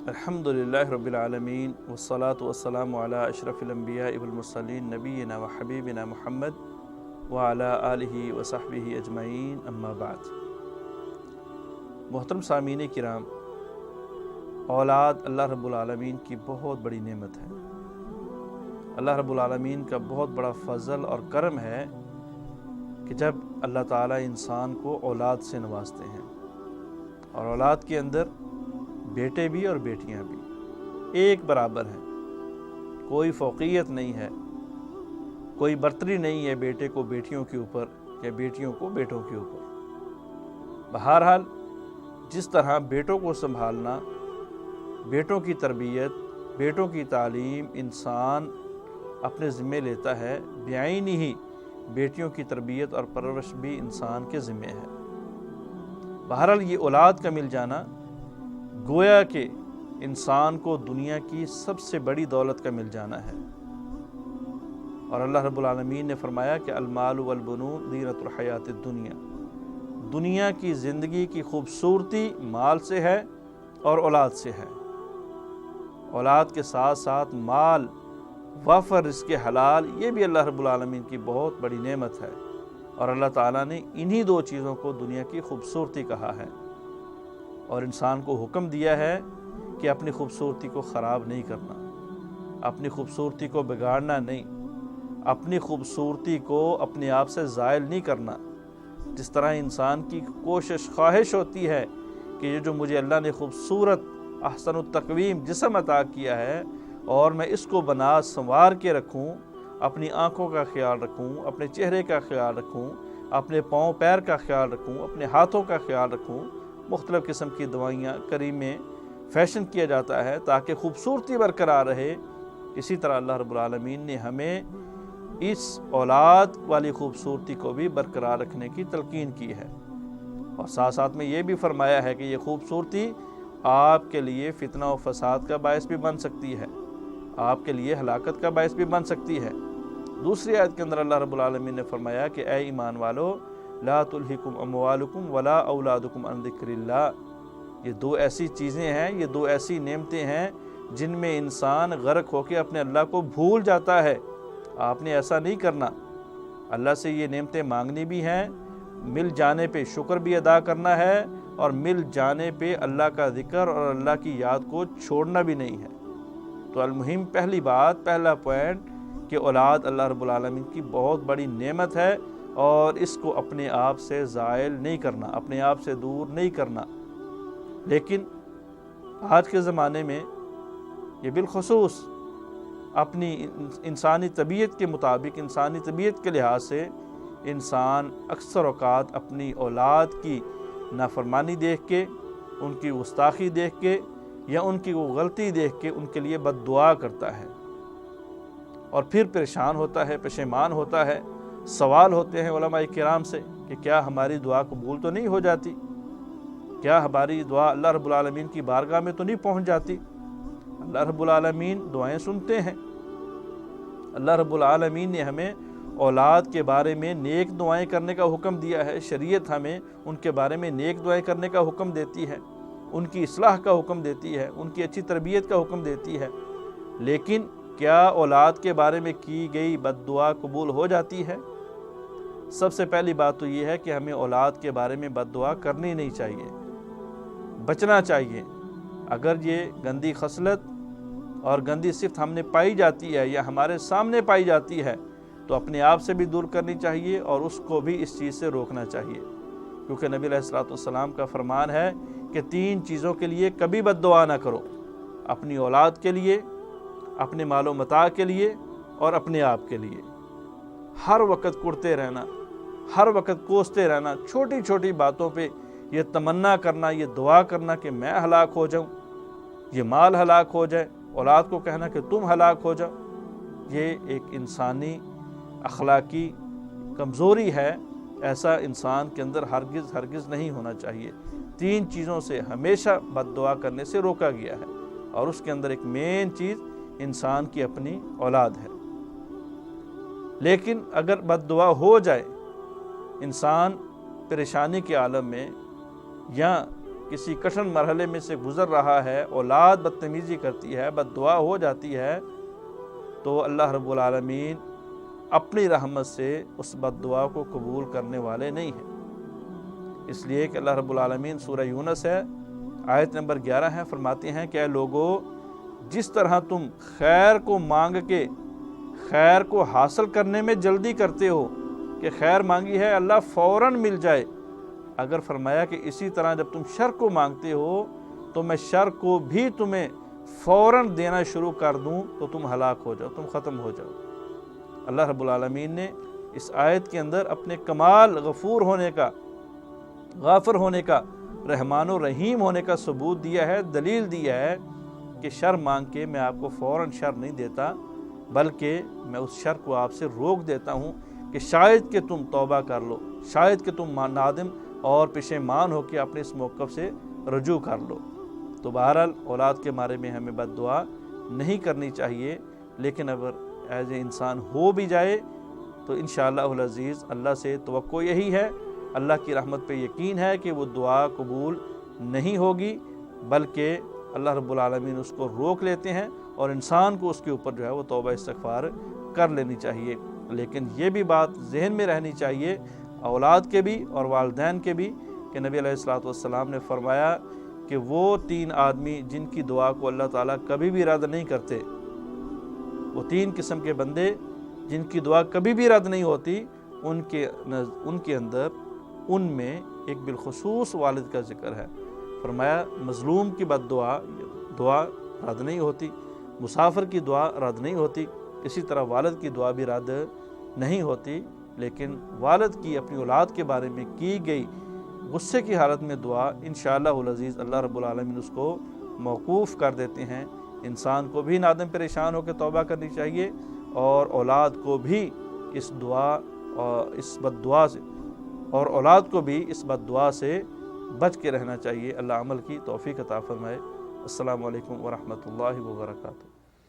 الحمدللہ رب العالمین والصلاة والسلام علی اشرف الانبیاء والمرسلین نبینا و حبیبنا محمد وعلی آلہ وصحبہ اجمعین اما بعد۔ محترم سامعین کرام، اولاد اللہ رب العالمین کی بہت بڑی نعمت ہے۔ اللہ رب العالمین کا بہت بڑا فضل اور کرم ہے کہ جب اللہ تعالیٰ انسان کو اولاد سے نوازتے ہیں، اور اولاد کے اندر بیٹے بھی اور بیٹیاں بھی ایک برابر ہیں، کوئی فوقیت نہیں ہے، کوئی برتری نہیں ہے بیٹے کو بیٹیوں کے اوپر یا بیٹیوں کو بیٹوں کے اوپر۔ بہرحال جس طرح بیٹوں کو سنبھالنا، بیٹوں کی تربیت، بیٹوں کی تعلیم انسان اپنے ذمے لیتا ہے، بعینی ہی بیٹیوں کی تربیت اور پرورش بھی انسان کے ذمے ہے۔ بہرحال یہ اولاد کا مل جانا گویا کہ انسان کو دنیا کی سب سے بڑی دولت کا مل جانا ہے، اور اللہ رب العالمین نے فرمایا کہ المال والبنون زینۃ الحیات الدنیا، دنیا کی زندگی کی خوبصورتی مال سے ہے اور اولاد سے ہے۔ اولاد کے ساتھ ساتھ مال، وافر رزق حلال، یہ بھی اللہ رب العالمین کی بہت بڑی نعمت ہے، اور اللہ تعالیٰ نے انہی دو چیزوں کو دنیا کی خوبصورتی کہا ہے، اور انسان کو حکم دیا ہے کہ اپنی خوبصورتی کو خراب نہیں کرنا، اپنی خوبصورتی کو بگاڑنا نہیں، اپنی خوبصورتی کو اپنے آپ سے زائل نہیں کرنا۔ جس طرح انسان کی کوشش، خواہش ہوتی ہے کہ یہ جو مجھے اللہ نے خوبصورت احسن التقویم جسم عطا کیا ہے اور میں اس کو بنا سنوار کے رکھوں، اپنی آنکھوں کا خیال رکھوں، اپنے چہرے کا خیال رکھوں، اپنے پاؤں پیر کا خیال رکھوں، اپنے ہاتھوں کا خیال رکھوں، مختلف قسم کی دوائیاں، کریمیں، فیشن کیا جاتا ہے تاکہ خوبصورتی برقرار رہے۔ اسی طرح اللہ رب العالمین نے ہمیں اس اولاد والی خوبصورتی کو بھی برقرار رکھنے کی تلقین کی ہے، اور ساتھ ساتھ میں یہ بھی فرمایا ہے کہ یہ خوبصورتی آپ کے لیے فتنہ و فساد کا باعث بھی بن سکتی ہے، آپ کے لیے ہلاکت کا باعث بھی بن سکتی ہے۔ دوسری آیت کے اندر اللہ رب العالمین نے فرمایا کہ اے ایمان والو لا تلہکم اموالکم ولا اولادکم عن ذکر اللہ، یہ دو ایسی چیزیں ہیں، یہ دو ایسی نعمتیں ہیں جن میں انسان غرق ہو کے اپنے اللہ کو بھول جاتا ہے۔ آپ نے ایسا نہیں کرنا، اللہ سے یہ نعمتیں مانگنی بھی ہیں، مل جانے پہ شکر بھی ادا کرنا ہے، اور مل جانے پہ اللہ کا ذکر اور اللہ کی یاد کو چھوڑنا بھی نہیں ہے۔ تو المہم پہلی بات، پہلا پوائنٹ کہ اولاد اللہ رب العالمین کی بہت بڑی نعمت ہے، اور اس کو اپنے آپ سے زائل نہیں کرنا، اپنے آپ سے دور نہیں کرنا۔ لیکن آج کے زمانے میں یہ بالخصوص اپنی انسانی طبیعت کے مطابق، انسانی طبیعت کے لحاظ سے انسان اکثر اوقات اپنی اولاد کی نافرمانی دیکھ کے، ان کی گستاخی دیکھ کے، یا ان کی وہ غلطی دیکھ کے ان کے لیے بد دعا کرتا ہے، اور پھر پریشان ہوتا ہے، پشیمان ہوتا ہے۔ سوال ہوتے ہیں علماء کرام سے کہ کیا ہماری دعا قبول تو نہیں ہو جاتی؟ کیا ہماری دعا اللہ رب العالمین کی بارگاہ میں تو نہیں پہنچ جاتی؟ اللہ رب العالمین دعائیں سنتے ہیں۔ اللہ رب العالمین نے ہمیں اولاد کے بارے میں نیک دعائیں کرنے کا حکم دیا ہے، شریعت ہمیں ان کے بارے میں نیک دعائیں کرنے کا حکم دیتی ہے، ان کی اصلاح کا حکم دیتی ہے، ان کی اچھی تربیت کا حکم دیتی ہے۔ لیکن کیا اولاد کے بارے میں کی گئی بد دعا قبول ہو جاتی ہے؟ سب سے پہلی بات تو یہ ہے کہ ہمیں اولاد کے بارے میں بد دعا کرنی نہیں چاہیے، بچنا چاہیے۔ اگر یہ گندی خصلت اور گندی صفت ہم نے پائی جاتی ہے یا ہمارے سامنے پائی جاتی ہے تو اپنے آپ سے بھی دور کرنی چاہیے، اور اس کو بھی اس چیز سے روکنا چاہیے، کیونکہ نبی علیہ الصلوۃ والسلام کا فرمان ہے کہ 3 چیزوں کے لیے کبھی بد دعا نہ کرو، اپنی اولاد کے لیے، اپنے مال و متاع کے لیے، اور اپنے آپ کے لیے۔ ہر وقت کڑتے رہنا، ہر وقت کوستے رہنا، چھوٹی چھوٹی باتوں پہ یہ تمنا کرنا، یہ دعا کرنا کہ میں ہلاک ہو جاؤں، یہ مال ہلاک ہو جائے، اولاد کو کہنا کہ تم ہلاک ہو جاؤ، یہ ایک انسانی اخلاقی کمزوری ہے۔ ایسا انسان کے اندر ہرگز نہیں ہونا چاہیے۔ 3 چیزوں سے ہمیشہ بد دعا کرنے سے روکا گیا ہے، اور اس کے اندر ایک مین چیز انسان کی اپنی اولاد ہے۔ لیکن اگر بد دعا ہو جائے، انسان پریشانی کے عالم میں یا کسی کٹھن مرحلے میں سے گزر رہا ہے، اولاد بدتمیزی کرتی ہے، بد دعا ہو جاتی ہے، تو اللہ رب العالمین اپنی رحمت سے اس بد دعا کو قبول کرنے والے نہیں ہیں۔ اس لیے کہ اللہ رب العالمین سورہ یونس ہے، آیت نمبر 11 ہے، فرماتے ہیں کہ اے لوگو، جس طرح تم خیر کو مانگ کے خیر کو حاصل کرنے میں جلدی کرتے ہو کہ خیر مانگی ہے اللہ فوراً مل جائے، اگر فرمایا کہ اسی طرح جب تم شر کو مانگتے ہو تو میں شر کو بھی تمہیں فوراً دینا شروع کر دوں تو تم ہلاک ہو جاؤ، تم ختم ہو جاؤ۔ اللہ رب العالمین نے اس آیت کے اندر اپنے کمال غفور ہونے کا، غافر ہونے کا، رحمان و رحیم ہونے کا ثبوت دیا ہے، دلیل دیا ہے کہ شر مانگ کے میں آپ کو فوراً شر نہیں دیتا، بلکہ میں اس شر کو آپ سے روک دیتا ہوں کہ شاید کہ تم توبہ کر لو، شاید کہ تم نادم اور پشیمان ہو کے اپنے اس موقف سے رجوع کر لو۔ تو بہرحال اولاد کے بارے میں ہمیں بد دعا نہیں کرنی چاہیے، لیکن اگر ایز اے انسان ہو بھی جائے تو انشاءاللہ العزیز اللہ سے توقع یہی ہے، اللہ کی رحمت پہ یقین ہے کہ وہ دعا قبول نہیں ہوگی، بلکہ اللہ رب العالمین اس کو روک لیتے ہیں اور انسان کو اس کے اوپر جو ہے وہ توبہ استغفار کر لینی چاہیے۔ لیکن یہ بھی بات ذہن میں رہنی چاہیے اولاد کے بھی اور والدین کے بھی کہ نبی علیہ الصلوۃ والسلام نے فرمایا کہ وہ 3 آدمی جن کی دعا کو اللہ تعالیٰ کبھی بھی رد نہیں کرتے، وہ 3 قسم کے بندے جن کی دعا کبھی بھی رد نہیں ہوتی، ان کے اندر ان میں ایک بالخصوص والد کا ذکر ہے۔ فرمایا مظلوم کی بد دعا رد نہیں ہوتی، مسافر کی دعا رد نہیں ہوتی، اسی طرح والد کی دعا بھی رد نہیں ہوتی، لیکن والد کی اپنی اولاد کے بارے میں کی گئی غصے کی حالت میں دعا انشاءاللہ العزیز اللہ رب العالمین اس کو موقوف کر دیتے ہیں۔ انسان کو بھی نادم پریشان ہو کے توبہ کرنی چاہیے اور اولاد کو بھی اس بد دعا سے اور اولاد کو بھی اس بد دعا سے بچ کے رہنا چاہیے۔ اللہ عمل کی توفیق عطا فرمائے۔ السلام علیکم ورحمۃ اللہ وبرکاتہ۔